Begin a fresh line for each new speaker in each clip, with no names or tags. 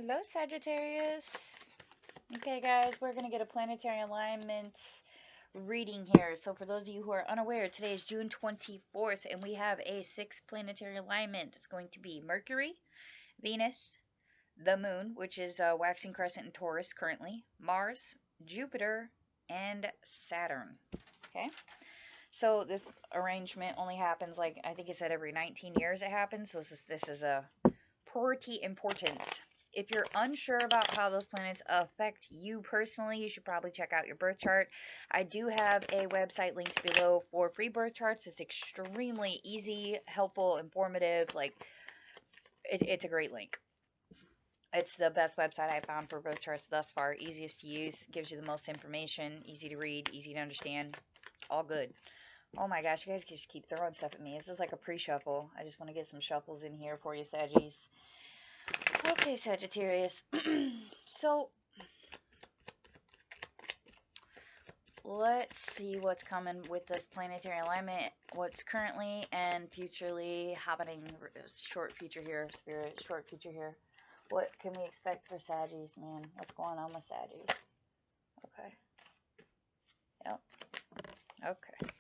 Hello, Sagittarius. Okay, guys, we're going to get a planetary alignment reading here. So, for those of you who are unaware, today is June 24th, and we have a 6 planetary alignment. It's going to be Mercury, Venus, the Moon, which is waxing crescent in Taurus currently, Mars, Jupiter, and Saturn. Okay? So, this arrangement only happens, like, I think it said every 19 years it happens. So, this is a pretty important. If you're unsure about how those planets affect you personally, you should probably check out your birth chart. I do have a website linked below for free birth charts. It's extremely easy, helpful, informative. Like, it's a great link. It's the best website I found for birth charts thus far. Easiest to use, gives you the most information, easy to read, easy to understand. All good. Oh my gosh, you guys just keep throwing stuff at me. This is like a pre-shuffle. I just want to get some shuffles in here for you, Saggies. Okay, Sagittarius. So, let's see what's coming with this planetary alignment. What's currently and futurely happening. Short future here, Spirit. Short future here. What can we expect for Saggies, man? What's going on with Saggies? Okay. Yep. Okay.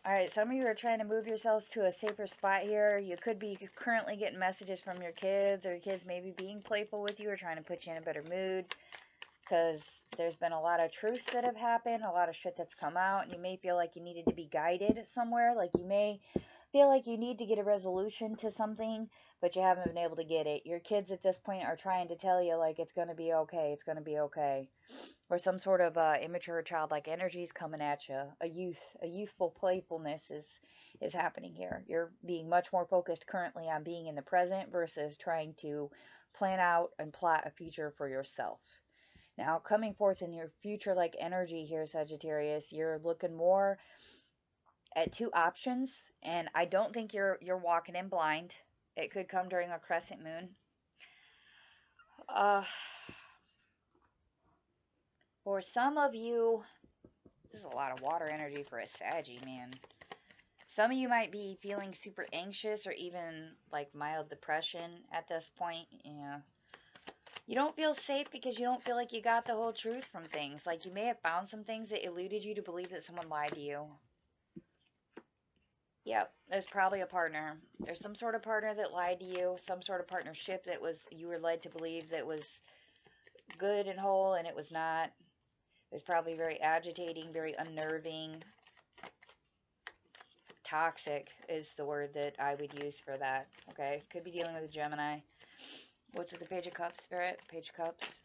Alright, some of you are trying to move yourselves to a safer spot here. You could be currently getting messages from your kids, or your kids maybe being playful with you or trying to put you in a better mood. Because there's been a lot of truths that have happened, a lot of shit that's come out, and you may feel like you needed to be guided somewhere. Like you may feel like you need to get a resolution to something, but you haven't been able to get it. Your kids at this point are trying to tell you, like, it's going to be okay, it's going to be okay. Or some sort of immature childlike energy is coming at you. A youthful playfulness is happening here. You're being much more focused currently on being in the present versus trying to plan out and plot a future for yourself. Now, coming forth in your future-like energy here, Sagittarius, you're looking more at two options, and I don't think you're walking in blind. It could come during a crescent moon. For some of you, this is a lot of water energy for a Saggy, man. Some of you might be feeling super anxious or even like mild depression at this point. Yeah. You don't feel safe because you don't feel like you got the whole truth from things. Like you may have found some things that eluded you to believe that someone lied to you. Yep, there's probably a partner. There's some sort of partner that lied to you, some sort of partnership that was you were led to believe that was good and whole, and it was not. It's probably very agitating, very unnerving. Toxic is the word that I would use for that. Okay, could be dealing with a Gemini. What's with the Page of Cups, Spirit? Page of Cups.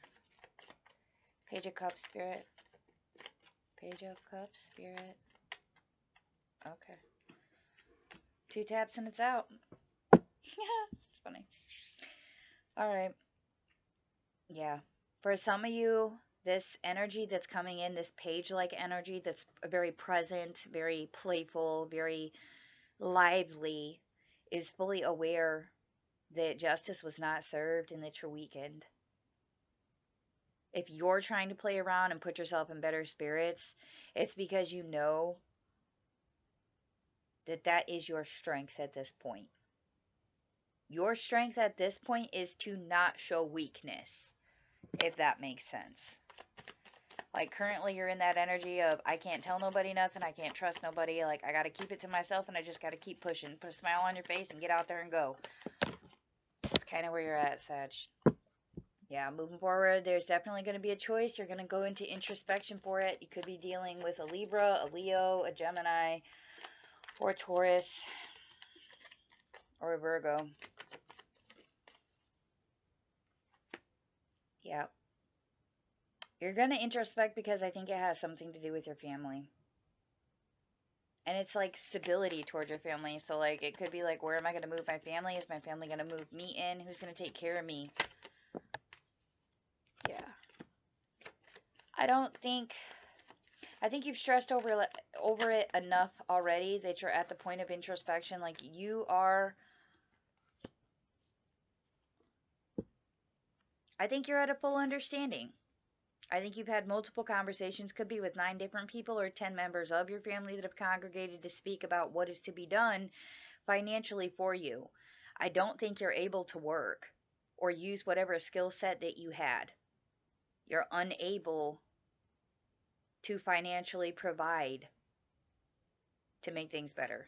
Page of Cups, Spirit. Page of Cups, Spirit. Okay. 2 taps and it's out. It's funny. Alright. Yeah. For some of you, this energy that's coming in, this page-like energy that's very present, very playful, very lively, is fully aware that justice was not served and that you're weakened. If you're trying to play around and put yourself in better spirits, it's because you know that that is your strength at this point. Your strength at this point is to not show weakness, if that makes sense. Like currently you're in that energy of I can't tell nobody nothing, I can't trust nobody, like I gotta keep it to myself and I just gotta keep pushing. Put a smile on your face and get out there and go. That's kind of where you're at, Sag. Yeah, moving forward, there's definitely going to be a choice. You're going to go into introspection for it. You could be dealing with a Libra, a Leo, a Gemini, or a Taurus, or a Virgo. Yeah. You're going to introspect because I think it has something to do with your family. And it's like stability towards your family. So like it could be like, where am I going to move my family? Is my family going to move me in? Who's going to take care of me? Yeah. I think you've stressed over it enough already that you're at the point of introspection. Like you are, I think you're at a full understanding. I think you've had multiple conversations, could be with 9 different people or 10 members of your family that have congregated to speak about what is to be done financially for you. I don't think you're able to work or use whatever skill set that you had. You're unable to financially provide to make things better.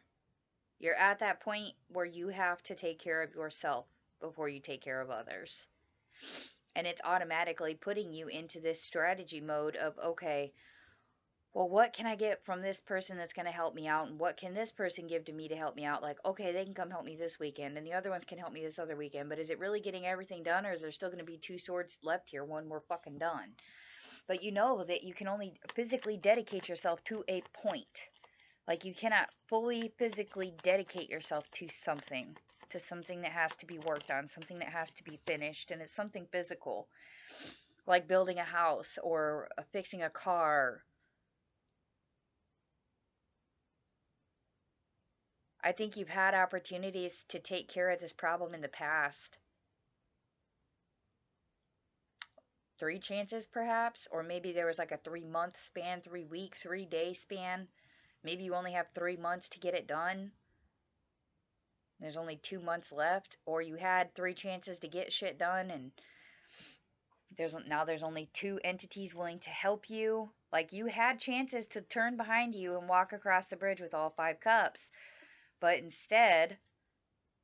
You're at that point where you have to take care of yourself before you take care of others. And it's automatically putting you into this strategy mode of, okay, well, what can I get from this person that's going to help me out? And what can this person give to me to help me out? Like, okay, they can come help me this weekend, and the other ones can help me this other weekend. But is it really getting everything done, or is there still going to be two swords left here when we're fucking done? But you know that you can only physically dedicate yourself to a point. Like, you cannot fully physically dedicate yourself to something that has to be worked on, something that has to be finished, and it's something physical, like building a house or fixing a car. I think you've had opportunities to take care of this problem in the past. 3 chances, perhaps? Or maybe there was like a 3-month span, 3-week, 3-day span. Maybe you only have 3 months to get it done. There's only 2 months left. Or you had 3 chances to get shit done, and there's only 2 entities willing to help you. Like, you had chances to turn behind you and walk across the bridge with all 5 cups. But instead,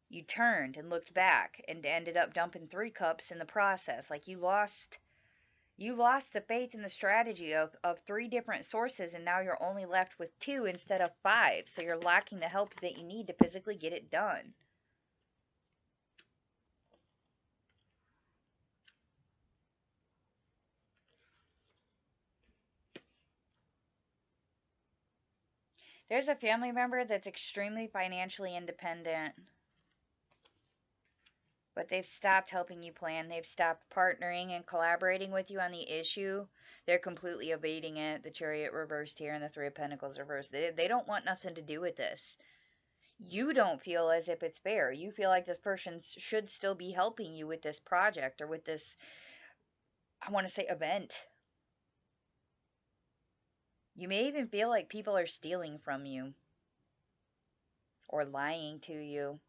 you turned and looked back and ended up dumping 3 cups in the process. Like, you lost the faith in the strategy of 3 different sources, and now you're only left with 2 instead of 5. So you're lacking the help that you need to physically get it done. There's a family member that's extremely financially independent, but they've stopped helping you plan. They've stopped partnering and collaborating with you on the issue. They're completely evading it. The Chariot reversed here and the 3 of Pentacles reversed. They don't want nothing to do with this. You don't feel as if it's fair. You feel like this person should still be helping you with this project or with this, I want to say, event. You may even feel like people are stealing from you or lying to you.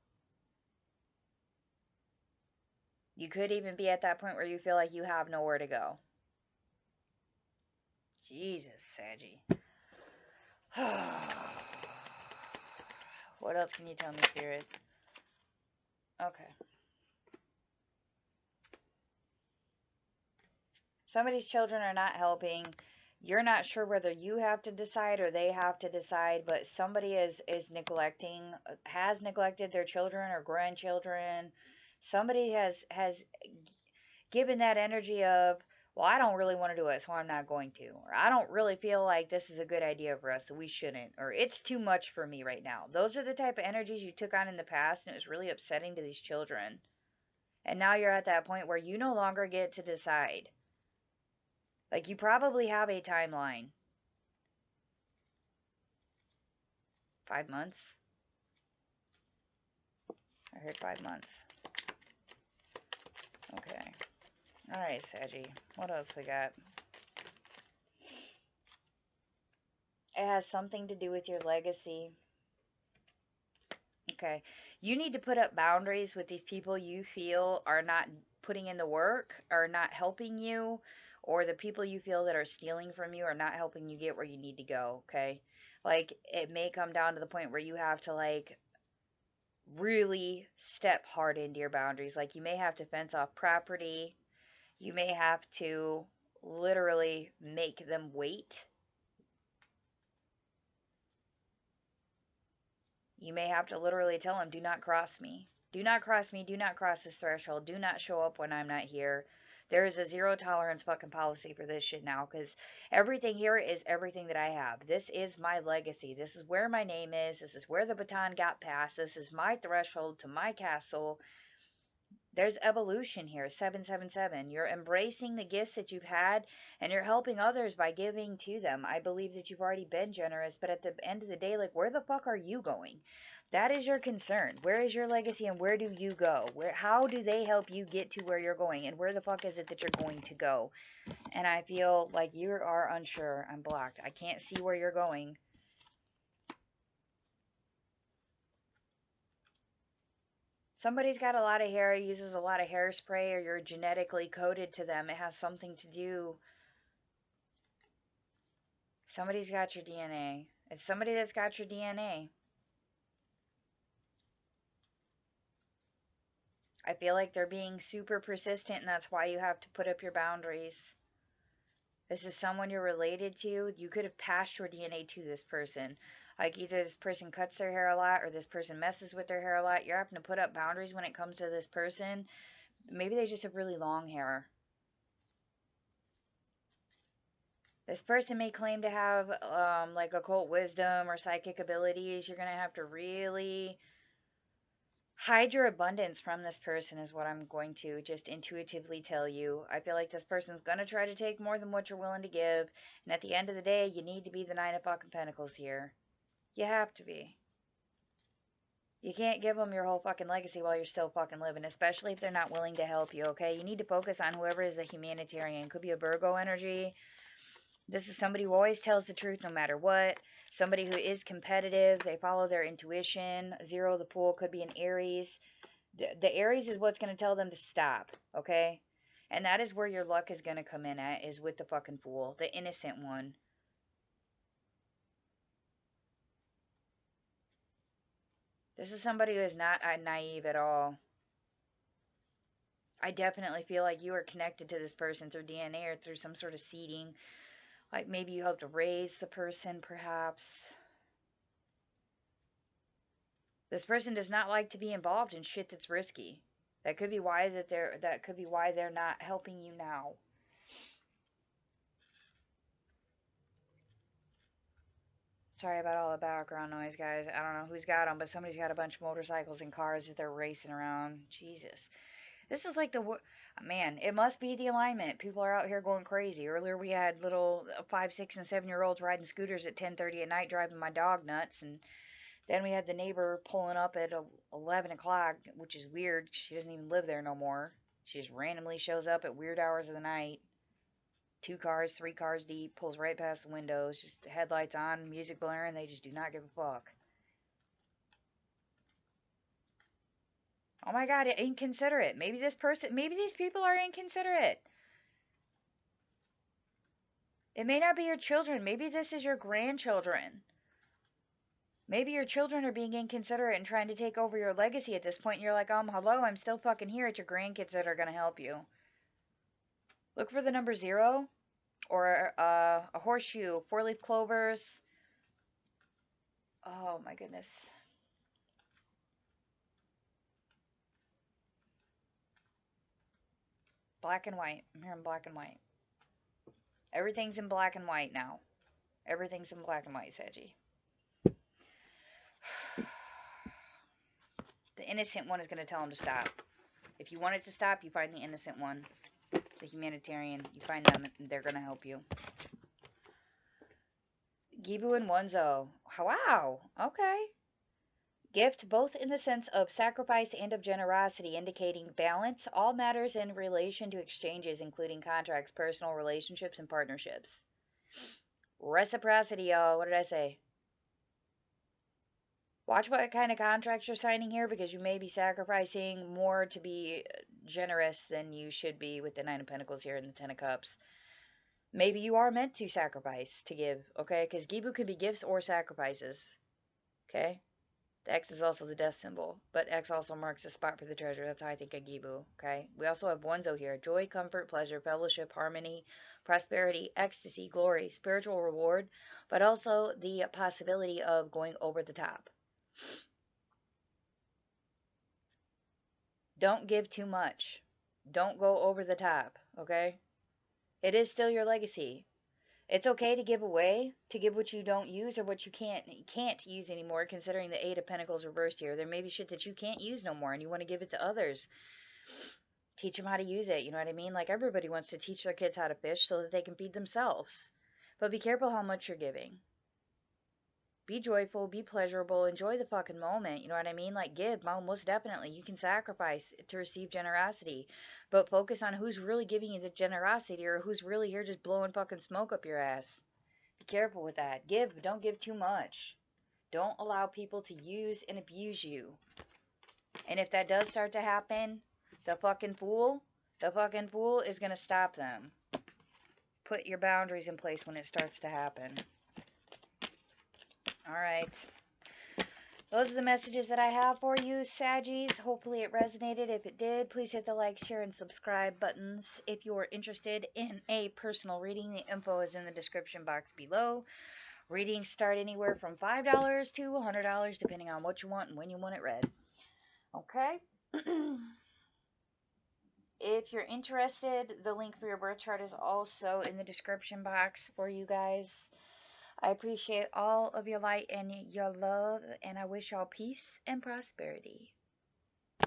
You could even be at that point where you feel like you have nowhere to go. Jesus, Saggy. What else can you tell me, Spirit? Okay. Somebody's children are not helping. You're not sure whether you have to decide or they have to decide, but somebody is has neglected their children or grandchildren. Somebody has given that energy of, well, I don't really want to do it, so I'm not going to. Or I don't really feel like this is a good idea for us, so we shouldn't. Or it's too much for me right now. Those are the type of energies you took on in the past, and it was really upsetting to these children. And now you're at that point where you no longer get to decide. Like, you probably have a timeline. 5 months? I heard 5 months. Okay. Alright, Saggy. What else we got? It has something to do with your legacy. Okay. You need to put up boundaries with these people you feel are not putting in the work, are not helping you, or the people you feel that are stealing from you are not helping you get where you need to go, okay? Like, it may come down to the point where you have to, like, really step hard into your boundaries. Like, you may have to fence off property. You may have to literally make them wait. You may have to literally tell them, do not cross me. Do not cross me. Do not cross this threshold. Do not show up when I'm not here. There is a 0 tolerance fucking policy for this shit now, because everything here is everything that I have. This is my legacy. This is where my name is. This is where the baton got passed. This is my threshold to my castle. There's evolution here. 777. You're embracing the gifts that you've had, and you're helping others by giving to them. I believe that you've already been generous, but at the end of the day, like, where the fuck are you going? That is your concern. Where is your legacy, and where do you go? How do they help you get to where you're going, and where the fuck is it that you're going to go? And I feel like you are unsure. I'm blocked. I can't see where you're going. Somebody's got a lot of hair, uses a lot of hairspray, or you're genetically coded to them. It has something to do. Somebody's got your DNA. It's somebody that's got your DNA. I feel like they're being super persistent, and that's why you have to put up your boundaries. This is someone you're related to. You could have passed your DNA to this person. Like either this person cuts their hair a lot or this person messes with their hair a lot. You're having to put up boundaries when it comes to this person. Maybe they just have really long hair. This person may claim to have like occult wisdom or psychic abilities. You're going to have to really hide your abundance from this person is what I'm going to just intuitively tell you. I feel like this person's going to try to take more than what you're willing to give. And at the end of the day, you need to be the Nine of fucking Pentacles here. You have to be. You can't give them your whole fucking legacy while you're still fucking living, especially if they're not willing to help you, okay? You need to focus on whoever is the humanitarian. Could be a Virgo energy. This is somebody who always tells the truth no matter what. Somebody who is competitive. They follow their intuition. Zero, the Fool, could be an Aries. The Aries is what's going to tell them to stop, okay? And that is where your luck is going to come in at, is with the fucking Fool, the innocent one. This is somebody who is not naive at all. I definitely feel like you are connected to this person through DNA or through some sort of seeding. Like maybe you helped raise the person, perhaps. This person does not like to be involved in shit that's risky. That could be why they're not helping you now. Sorry about all the background noise, guys. I don't know who's got them, but somebody's got a bunch of motorcycles and cars that they're racing around. Jesus. This is like man, it must be the alignment. People are out here going crazy. Earlier we had little 5, 6, and 7-year-olds riding scooters at 10:30 at night driving my dog nuts, and then we had the neighbor pulling up at 11 o'clock, which is weird. She doesn't even live there no more. She just randomly shows up at weird hours of the night. 2 cars, 3 cars deep, pulls right past the windows, just the headlights on, music blaring. They just do not give a fuck. Oh my god, inconsiderate. Maybe these people are inconsiderate. It may not be your children. Maybe this is your grandchildren. Maybe your children are being inconsiderate and trying to take over your legacy at this point. And you're like, hello, I'm still fucking here. It's your grandkids that are going to help you. Look for the number 0 or a horseshoe, 4-leaf clovers. Oh my goodness. Black and white. I'm hearing black and white. Everything's in black and white now. Everything's in black and white, Saggy. The innocent one is going to tell him to stop. If you want it to stop, you find the innocent one. The humanitarian. You find them, and they're going to help you. Gibu and Wonzo. Wow. Okay. Gift, both in the sense of sacrifice and of generosity, indicating balance. All matters in relation to exchanges, including contracts, personal relationships, and partnerships. Reciprocity, y'all. What did I say? Watch what kind of contracts you're signing here, because you may be sacrificing more to be generous than you should be with the 9 of Pentacles here and the 10 of Cups. Maybe you are meant to sacrifice to give, okay? Because Gibu can be gifts or sacrifices, okay? The X is also the death symbol, but X also marks a spot for the treasure. That's how I think of Gibu, okay? We also have Wonzo here. Joy, comfort, pleasure, fellowship, harmony, prosperity, ecstasy, glory, spiritual reward, but also the possibility of going over the top. Don't give too much. Don't go over the top, okay? It is still your legacy. It's okay to give away, to give what you don't use or what you can't use anymore, considering the 8 of Pentacles reversed here. There may be shit that you can't use no more and you want to give it to others. Teach them how to use it, you know what I mean? Like everybody wants to teach their kids how to fish so that they can feed themselves. But be careful how much you're giving. Be joyful, be pleasurable, enjoy the fucking moment, you know what I mean? Like give, most definitely. You can sacrifice to receive generosity, but focus on who's really giving you the generosity or who's really here just blowing fucking smoke up your ass. Be careful with that. Give, but don't give too much. Don't allow people to use and abuse you. And if that does start to happen, the fucking fool is going to stop them. Put your boundaries in place when it starts to happen. Alright. Those are the messages that I have for you, Saggies. Hopefully it resonated. If it did, please hit the like, share, and subscribe buttons. If you're interested in a personal reading, the info is in the description box below. Readings start anywhere from $5 to $100, depending on what you want and when you want it read. Okay? If you're interested, the link for your birth chart is also in the description box for you guys. I appreciate all of your light and your love, and I wish y'all peace and prosperity.